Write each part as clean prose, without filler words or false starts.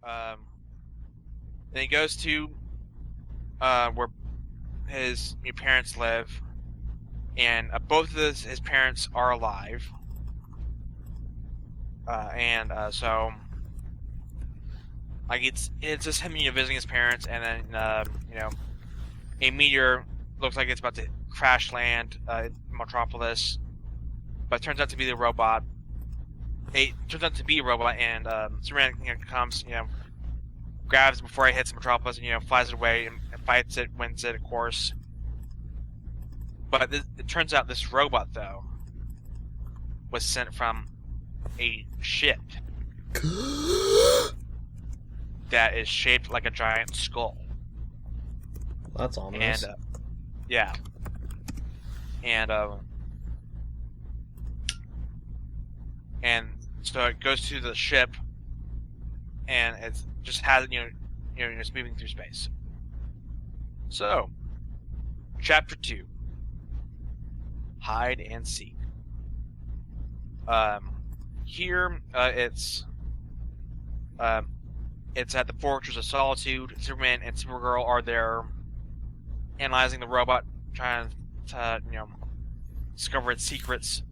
Then he goes to where his parents live, and both of his parents are alive. So like it's just him visiting his parents, and then a meteor looks like it's about to crash land in Metropolis, but it turns out to be the robot. It turns out to be a robot, and Superman comes, grabs it before it hits Metropolis, and flies it away and fights it, wins it, of course. But it turns out this robot, though, was sent from a ship that is shaped like a giant skull. That's ominous. And yeah, and and so it goes to the ship, and it just has it's moving through space. So, chapter 2, hide and seek. Here it's at the Fortress of Solitude. Superman and Supergirl are there, analyzing the robot, trying to discover its secrets.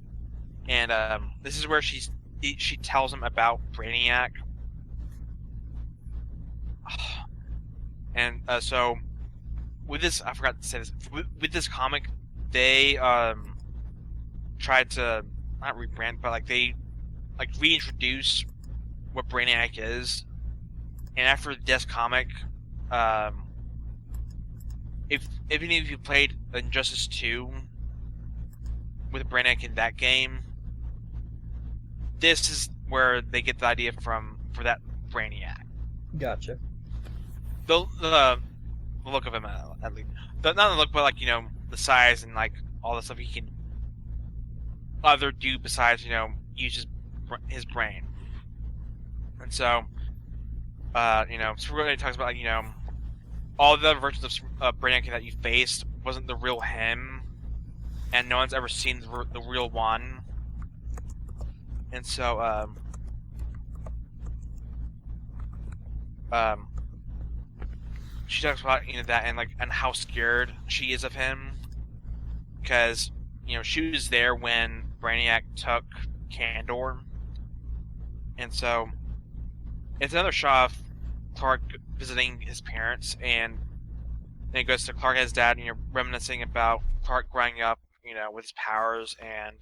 And this is where she tells him about Brainiac. And so with this, I forgot to say this. With this comic, they tried to not rebrand, but like they reintroduce what Brainiac is. And after this comic, if any of you played Injustice 2 with Brainiac in that game, this is where they get the idea for that Brainiac. Gotcha. The look of him, at least. Not the look, but the size and all the stuff he can do besides use his brain. And so Superman talks about all the other versions of Brainiac that you faced wasn't the real him, and no one's ever seen the real one. And so she talks about that and how scared she is of him, because she was there when Brainiac took Kandor. And so it's another shot of Clark visiting his parents, and then it goes to Clark and his dad, reminiscing about Clark growing up, with his powers and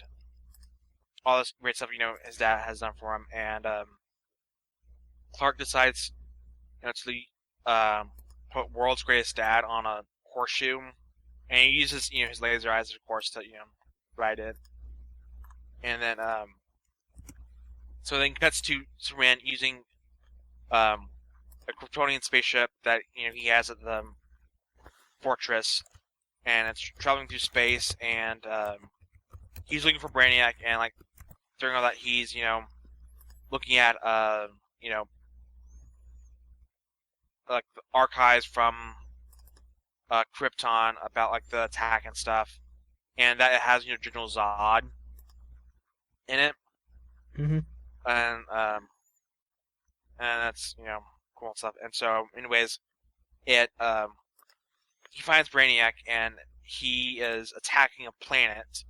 all this great stuff, his dad has done for him. And Clark decides, to put World's Greatest Dad on a horseshoe, and he uses, his laser eyes, of course, to, ride it. And then, so then cuts to Superman using a Kryptonian spaceship that he has at the fortress, and it's traveling through space, and he's looking for Brainiac, and during all that he's looking at the archives from Krypton about the attack and stuff, and that it has General Zod in it. Mm-hmm. And that's cool stuff. And so, anyways, it he finds Brainiac, and he is attacking a planet.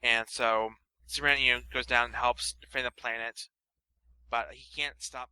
And so Superman goes down and helps defend the planet, but he can't stop